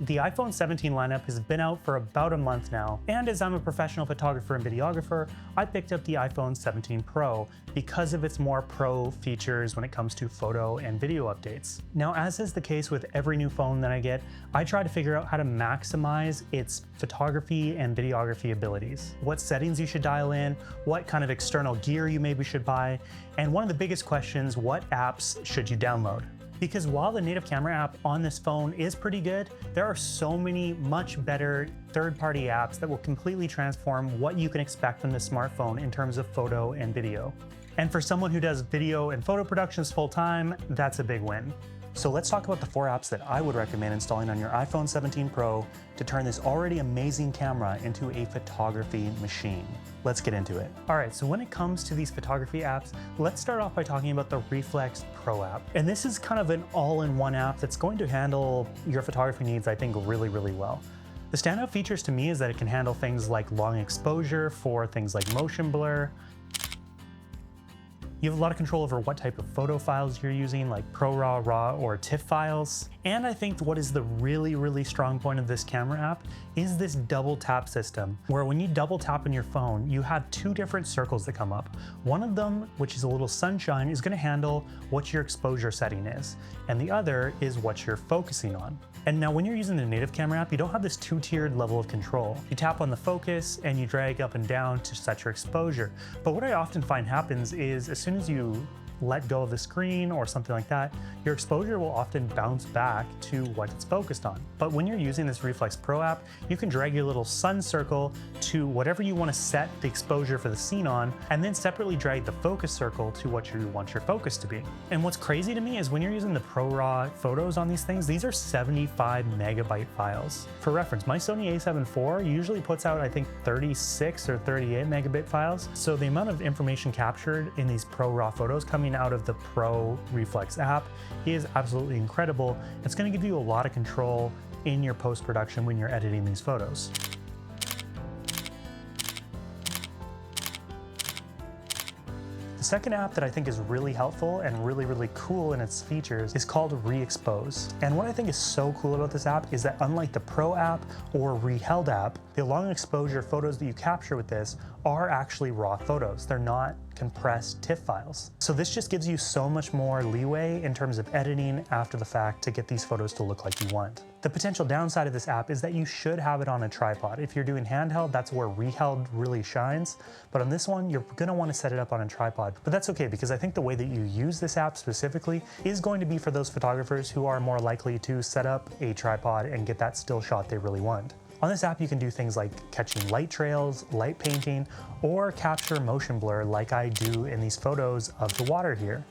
The iPhone 17 lineup has been out for about a month now, and as I'm a professional photographer and videographer, I picked up the iPhone 17 Pro because of its more pro features when it comes to photo and video updates. Now, as is the case with every new phone that I get, I try to figure out how to maximize its photography and videography abilities, what settings you should dial in, what kind of external gear you maybe should buy, and one of the biggest questions, what apps should you download? Because while the native camera app on this phone is pretty good, there are so many much better third-party apps that will completely transform what you can expect from this smartphone in terms of photo and video. And for someone who does video and photo productions full-time, that's a big win. So let's talk about the 4 apps that I would recommend installing on your iPhone 17 Pro to turn this already amazing camera into a photography machine. Let's get into it. All right, so when it comes to these photography apps, let's start off by talking about the REEFLEX Pro app. And this is kind of an all-in-one app that's going to handle your photography needs, I think, really, really well. The standout features to me is that it can handle things like long exposure for things like motion blur. You have a lot of control over what type of photo files you're using, like ProRAW, RAW, or TIFF files. And I think what is the really, really strong point of this camera app is this double tap system, where when you double tap on your phone, you have 2 different circles that come up. One of them, which is a little sunshine, is gonna handle what your exposure setting is, and the other is what you're focusing on. And now when you're using the native camera app, you don't have this 2-tiered level of control. You tap on the focus and you drag up and down to set your exposure. But what I often find happens is as soon as you let go of the screen or something like that, your exposure will often bounce back to what it's focused on. But when you're using this REEFLEX Pro app, you can drag your little sun circle to whatever you want to set the exposure for the scene on, and then separately drag the focus circle to what you want your focus to be. And what's crazy to me is when you're using the ProRAW photos on these things, these are 75 megabyte files. For reference, my Sony a7 IV usually puts out, I think, 36 or 38 megabit files. So the amount of information captured in these ProRAW photos coming out of the Pro REEFLEX app is absolutely incredible. It's going to give you a lot of control in your post-production when you're editing these photos. The second app that I think is really helpful and really, really cool in its features is called Re-Expose. And what I think is so cool about this app is that unlike the Pro app or Re-Held app, the long exposure photos that you capture with this are actually raw photos. They're not compressed TIFF files. So this just gives you so much more leeway in terms of editing after the fact to get these photos to look like you want. The potential downside of this app is that you should have it on a tripod. If you're doing handheld, that's where Re-Held really shines. But on this one, you're gonna wanna set it up on a tripod. But that's okay, because I think the way that you use this app specifically is going to be for those photographers who are more likely to set up a tripod and get that still shot they really want. On this app, you can do things like catching light trails, light painting, or capture motion blur like I do in these photos of the water here.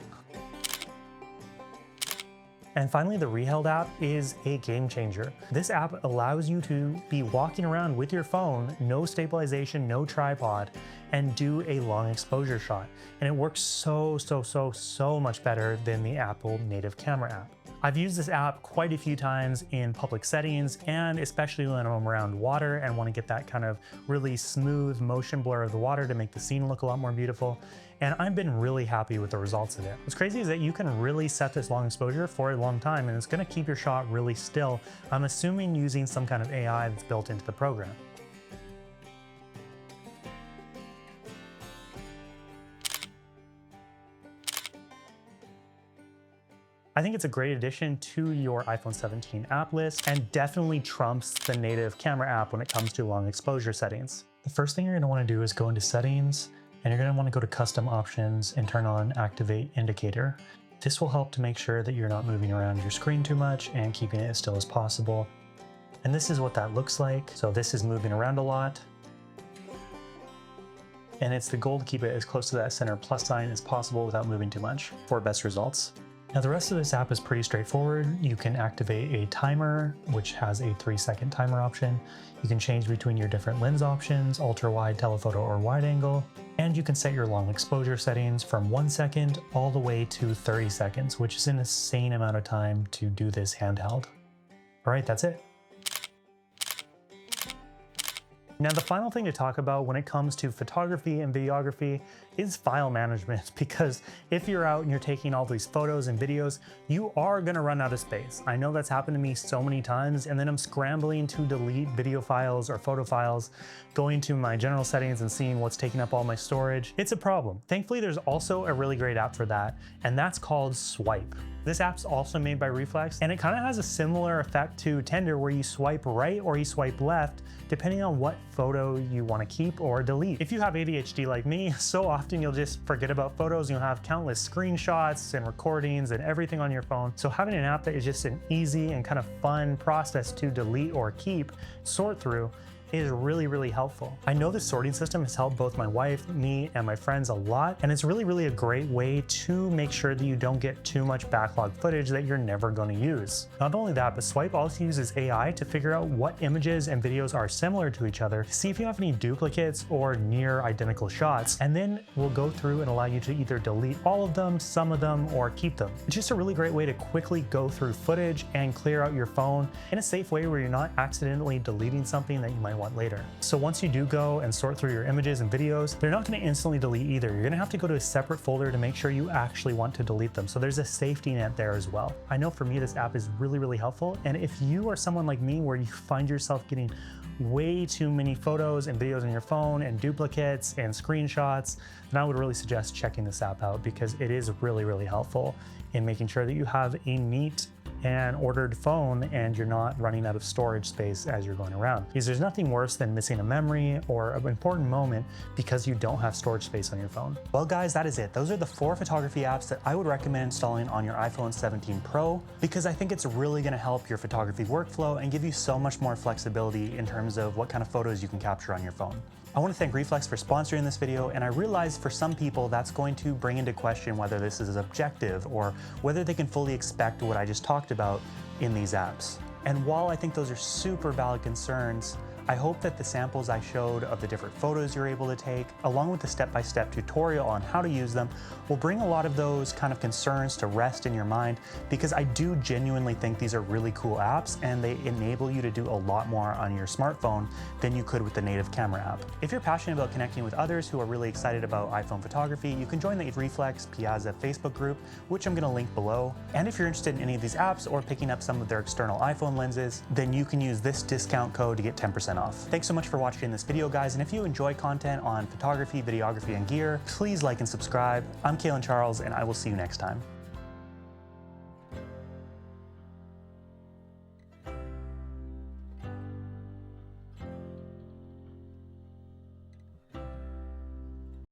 And finally, the Re-Held app is a game changer. This app allows you to be walking around with your phone, no stabilization, no tripod, and do a long exposure shot. And it works so much better than the Apple native camera app. I've used this app quite a few times in public settings, and especially when I'm around water and want to get that kind of really smooth motion blur of the water to make the scene look a lot more beautiful. And I've been really happy with the results of it. What's crazy is that you can really set this long exposure for a long time, and it's going to keep your shot really still. I'm assuming using some kind of AI that's built into the program. I think it's a great addition to your iPhone 17 app list and definitely trumps the native camera app when it comes to long exposure settings. The first thing you're going to want to do is go into settings, and you're going to want to go to custom options and turn on activate indicator. This will help to make sure that you're not moving around your screen too much and keeping it as still as possible. And this is what that looks like. So this is moving around a lot. And it's the goal to keep it as close to that center plus sign as possible without moving too much for best results. Now the rest of this app is pretty straightforward. You can activate a timer, which has a 3-second timer option. You can change between your different lens options, ultra wide, telephoto, or wide angle. And you can set your long exposure settings from 1 second all the way to 30 seconds, which is an insane amount of time to do this handheld. All right, that's it. Now, the final thing to talk about when it comes to photography and videography is file management, because if you're out and you're taking all these photos and videos, you are gonna run out of space. I know that's happened to me so many times, and then I'm scrambling to delete video files or photo files, going to my general settings and seeing what's taking up all my storage. It's a problem. Thankfully, there's also a really great app for that, and that's called Swipe. This app's also made by REEFLEX, and it kind of has a similar effect to Tinder, where you swipe right or you swipe left, depending on what photo you want to keep or delete. If you have ADHD like me, so often you'll just forget about photos. You'll have countless screenshots and recordings and everything on your phone. So having an app that is just an easy and kind of fun process to delete or keep, sort through, is really, really helpful. I know this sorting system has helped both my wife, me, and my friends a lot, and it's really a great way to make sure that you don't get too much backlog footage that you're never going to use. Not only that, but Swipe also uses AI to figure out what images and videos are similar to each other, see if you have any duplicates or near identical shots, and then we'll go through and allow you to either delete all of them, some of them, or keep them. It's just a really great way to quickly go through footage and clear out your phone in a safe way where you're not accidentally deleting something that you might want later. So once you do go and sort through your images and videos, they're not going to instantly delete either. You're going to have to go to a separate folder to make sure you actually want to delete them. So there's a safety net there as well. I know for me, this app is really helpful. And if you are someone like me where you find yourself getting way too many photos and videos on your phone and duplicates and screenshots, then I would really suggest checking this app out, because it is really helpful in making sure that you have a neat and ordered phone and you're not running out of storage space as you're going around. Because there's nothing worse than missing a memory or an important moment because you don't have storage space on your phone. Well guys, that is it. Those are the 4 photography apps that I would recommend installing on your iPhone 17 Pro, because I think it's really gonna help your photography workflow and give you so much more flexibility in terms of what kind of photos you can capture on your phone. I want to thank REEFLEX for sponsoring this video, and I realize for some people that's going to bring into question whether this is objective or whether they can fully expect what I just talked about in these apps. And while I think those are super valid concerns, I hope that the samples I showed of the different photos you're able to take, along with the step-by-step tutorial on how to use them, will bring a lot of those kind of concerns to rest in your mind, because I do genuinely think these are really cool apps and they enable you to do a lot more on your smartphone than you could with the native camera app. If you're passionate about connecting with others who are really excited about iPhone photography, you can join the REEFLEX Piazza Facebook group, which I'm going to link below. And if you're interested in any of these apps or picking up some of their external iPhone lenses, then you can use this discount code to get 10% off. Thanks so much for watching this video, guys, and if you enjoy content on photography, videography, and gear, please like and subscribe. I'm Kalen Charles, and I will see you next time.